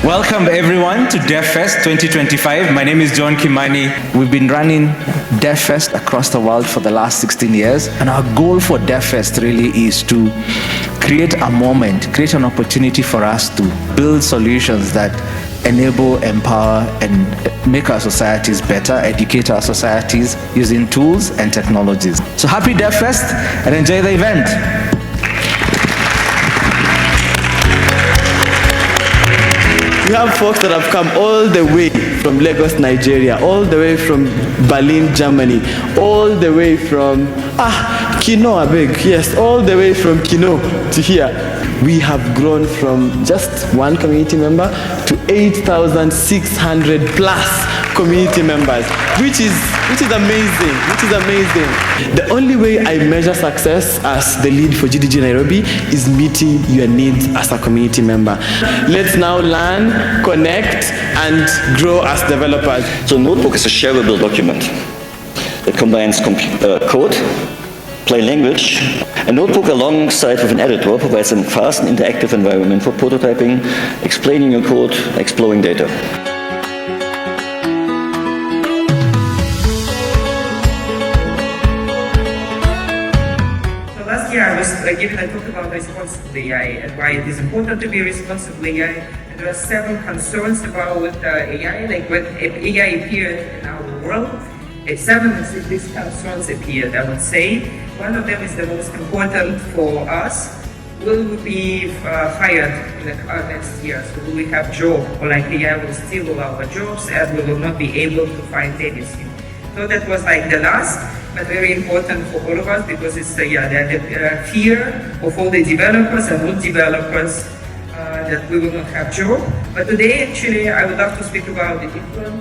Welcome everyone to DevFest 2025. My name is John Kimani. We've been running DevFest across the world for the last 16 years. And our goal for DevFest really is to create a moment, create an opportunity for us to build solutions that enable, empower, and make our societies better, educate our societies using tools and technologies. So happy DevFest and enjoy the event. We have folks that have come all the way from Lagos, Nigeria, all the way from Berlin, Germany, all the way from Kino, I beg, yes, all the way from Kino to here. We have grown from just one community member to 8,600 plus community members, which is amazing, The only way I measure success as the lead for GDG Nairobi is meeting your needs as a community member. Let's now learn, connect, and grow as developers. So Notebook is a shareable document that combines code, plain language. A notebook alongside with an editor provides a fast and interactive environment for prototyping, explaining your code, exploring data. Last year I was giving a talk about responsible AI and why it is important to be responsible AI. And there are several concerns about AI, like when AI appeared in our world. Seven of these concerns appeared, I would say. One of them is the most important for us. Will we be fired in the next year? So will we have job? Or like AI will steal all our jobs and we will not be able to find anything. So that was like the last, but very important for all of us because it's the fear of all the developers and non-developers that we will not have job. But today, actually, I would love to speak about the different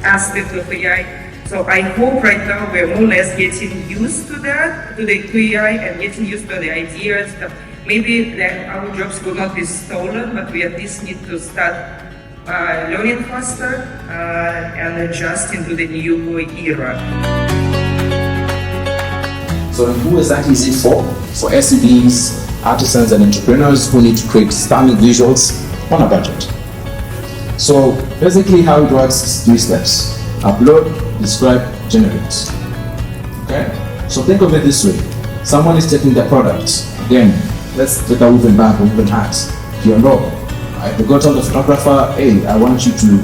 aspects of AI. So I hope right now we're more or less getting used to that, to the AI, and getting used to the ideas that maybe that our jobs will not be stolen, but we at least need to start learning faster and adjust into the new era. So who exactly is it for? For SMBs, artisans and entrepreneurs who need to create stunning visuals on a budget. So basically how it works is 3 steps. Upload, describe, generate. Okay? So think of it this way. Someone is taking the product. Again, let's take a woven bag or woven hat. You're low. I got on the photographer, hey, I want you to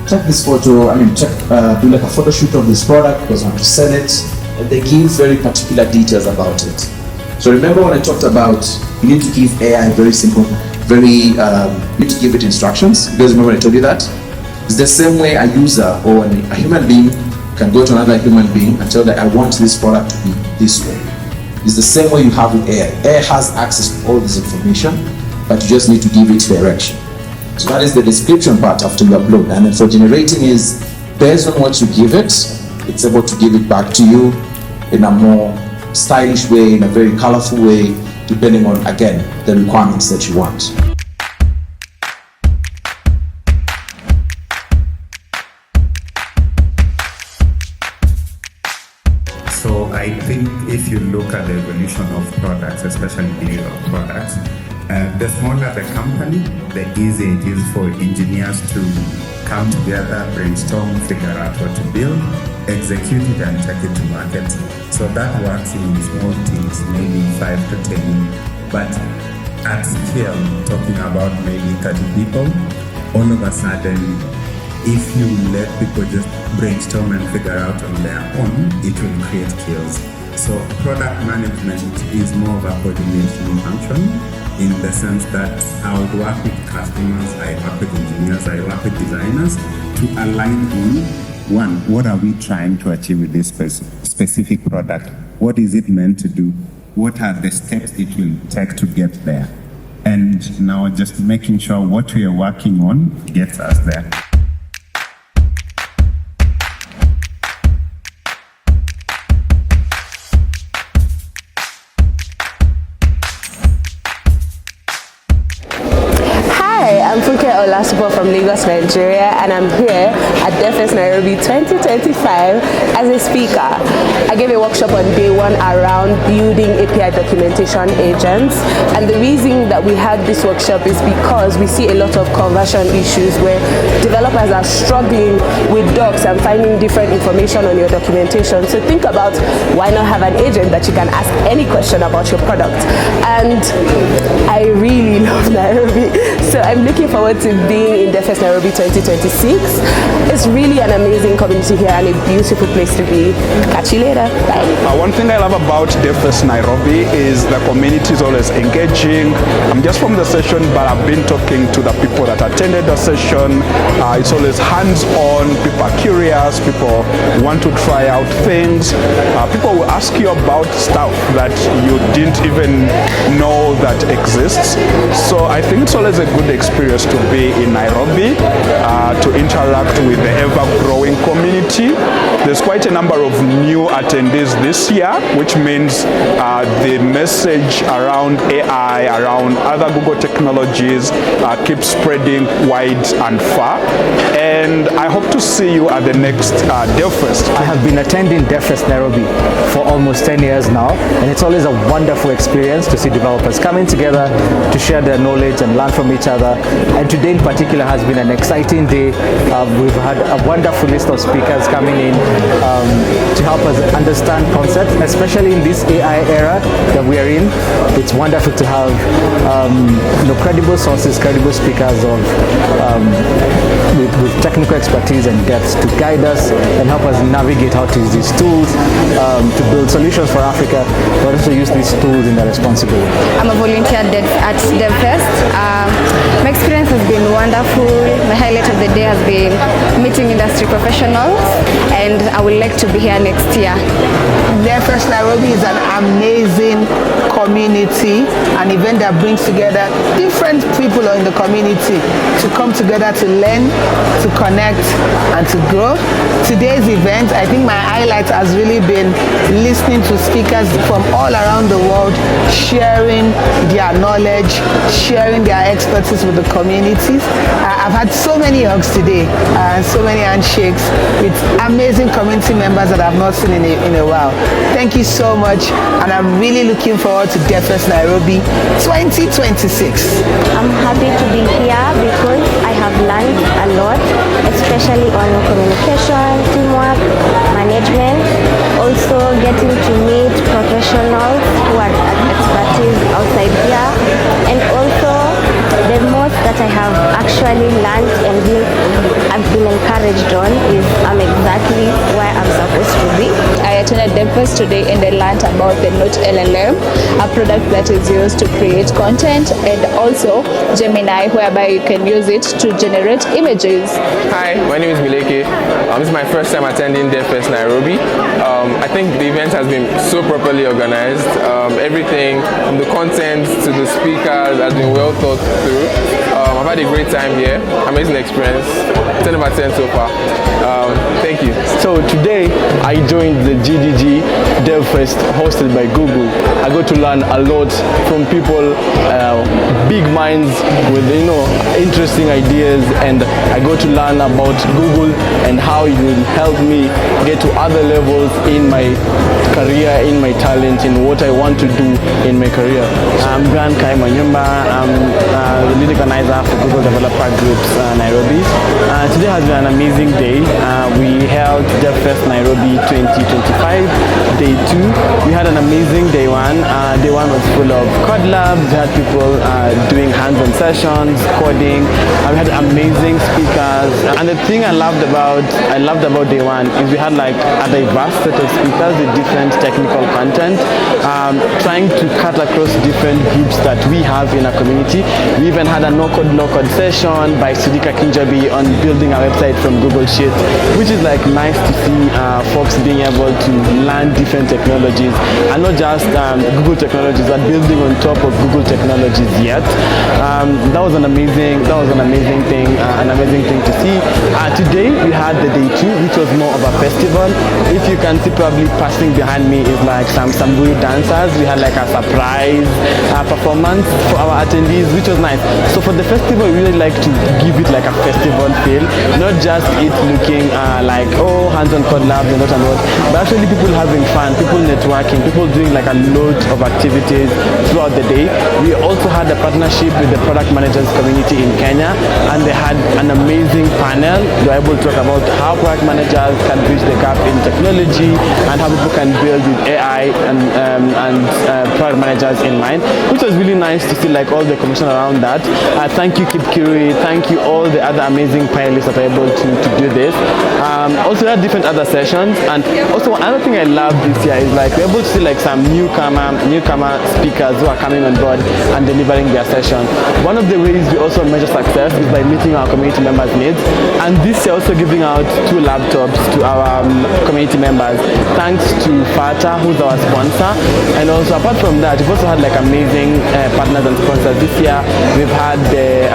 check this photo, do like a photo shoot of this product because I want to sell it. And they give very particular details about it. So remember when I talked about you need to give AI very simple, you need to give it instructions. You guys remember when I told you that? It's the same way a user or a human being can go to another human being and tell that I want this product to be this way. It's the same way you have with AI. AI has access to all this information, but you just need to give it direction. So that is the description part after you upload. And then for generating is based on what you give it, it's able to give it back to you in a more stylish way, in a very colorful way, depending on, again, the requirements that you want. So I think if you look at the evolution of products, especially digital products, the smaller the company, the easier it is for engineers to come together, brainstorm, figure out what to build, execute it and take it to market. So that works in small teams, maybe 5 to 10. But at scale, talking about maybe 30 people, all of a sudden, if you let people just brainstorm and figure out on their own, it will create chaos. So product management is more of a coordination function in the sense that I would work with customers, I work with engineers, I work with designers to align on one, what are we trying to achieve with this specific product? What is it meant to do? What are the steps it will take to get there? And now just making sure what we are working on gets us there. people from Lagos, Nigeria, and I'm here at DevFest Nairobi 2025 as a speaker. I gave a workshop on day one around building API documentation agents, and the reason that we had this workshop is because we see a lot of conversion issues where developers are struggling with docs and finding different information on your documentation. So think about why not have an agent that you can ask any question about your product. And I really love Nairobi, so I'm looking forward to being in DevFest Nairobi 2026. It's really an amazing community here and a beautiful place to be. Catch you later. Bye. One thing I love about DevFest Nairobi is the community is always engaging. I'm just from the session, but I've been talking to the people that attended the session. It's always hands-on. People are curious. People want to try out things. People will ask you about stuff that you didn't even know that exists. So I think it's always a good experience to be in Nairobi, to interact with the ever-growing community. There's quite a number of new attendees this year, which means the message around AI, around other Google technologies keeps spreading wide and far. And I hope to see you at the next DevFest. I have been attending DevFest Nairobi for almost 10 years now, and it's always a wonderful experience to see developers coming together to share their knowledge and learn from each other. And today in particular has been an exciting day. We've had a wonderful list of speakers coming in to help us understand concepts, especially in this AI era that we are in. It's wonderful to have credible sources, credible speakers with technical expertise and depth to guide us and help us navigate how to use these tools to build solutions for Africa, but also use these tools in a responsible way. I'm a volunteer at DevFest. My experience has been wonderful. My highlight of the day has been meeting industry professionals, and I would like to be here next year. DevFest Nairobi is an amazing community, an event that brings together different people in the community to come together to learn, to connect, and to grow. Today's event, I think my highlight has really been listening to speakers from all around the world, sharing their knowledge, sharing their expertise with the communities. I've had so many hugs today and so many handshakes with amazing community members that I've not seen in a while. Thank you so much, and I'm really looking forward to DevFest Nairobi 2026. I'm happy to be here because I have learned a lot, especially on communication, teamwork, management, also getting to meet professionals who are expertise outside here, and also the most that I have actually learned and I've been encouraged on is I'm exactly where I'm supposed to be. I attended DevFest today and I learned about the Note LLM, a product that is used to create content, and also Gemini, whereby you can use it to generate images. Hi, my name is Mileke. This is my first time attending DevFest Nairobi. I think the event has been so properly organized. Everything from the content to the speakers has been well thought through. I've had a great time here. Amazing experience. 10 out of 10 so far. Thank you. So today I joined the GDG DevFest hosted by Google. I got to learn a lot from people, big minds with interesting ideas, and I got to learn about Google and how it will help me get to other levels in my career, in my talent, in what I want to do in my career. I'm Grant Kai Manyumba. I'm the lead organizer for Google Developer Groups Nairobi. Today has been an amazing day. We held DevFest Nairobi 2025, day 2. We had an amazing day 1. Day 1 was full of code labs. We had people doing hands-on sessions, coding. We had amazing speakers. And the thing I loved about day 1 is we had like a diverse set of speakers with different technical content, trying to cut across different groups that we have in our community. We even had a no-code, low-code session by Sidika Kinjabi on building a website from Google Sheets, which is like nice to see folks being able to learn different technologies, and not just Google technologies, but building on top of Google technologies yet. That was an amazing thing, to see. Today we had the day 2, which was more of a festival. If you can see, probably passing behind me is like some Samburu dancers. We had like a surprise performance for our attendees, which was nice. So for the festival festival, we really like to give it like a festival feel, not just it looking like, oh, hands-on code labs and what and what, but actually people having fun, people networking, people doing like a lot of activities throughout the day. We also had a partnership with the product managers community in Kenya, and they had an amazing panel. They were able to talk about how product managers can bridge the gap in technology and how people can build with AI and product managers in mind, which was really nice to see like all the conversation around that. Thank you Keep Kiri, thank you all the other amazing panelists that are able to do this. Also there are different other sessions, and also another thing I love this year is like we're able to see like some newcomer speakers who are coming on board and delivering their session. One of the ways we also measure success is by meeting our community members' needs, and this year also giving out 2 laptops to our community members, thanks to FATA, who's our sponsor. And also apart from that, we've also had like amazing partners and sponsors. This year we've had the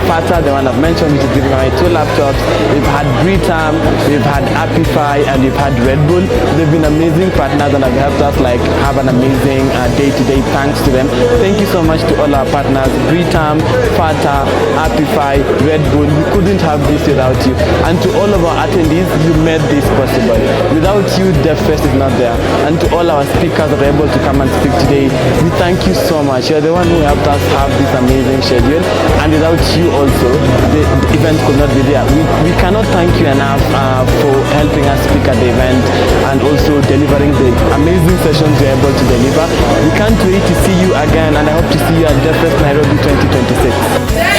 FATA, the one I've mentioned, which is giving away 2 laptops. We've had Britam, we've had Apify, and we've had Red Bull. They've been amazing partners and have helped us like have an amazing day-to-day. Thanks to them. Thank you so much to all our partners, Britam, FATA, Apify, Red Bull. We couldn't have this without you. And to all of our attendees, you made this possible. Without you, DevFest is not there. And to all our speakers that are able to come and speak today, we thank you so much. You're the one who helped us have this amazing schedule, and without you also, the event could not be there. We cannot thank you enough for helping us speak at the event and also delivering the amazing sessions you're able to deliver. We can't wait to see you again, and I hope to see you at DevFest Nairobi 2026.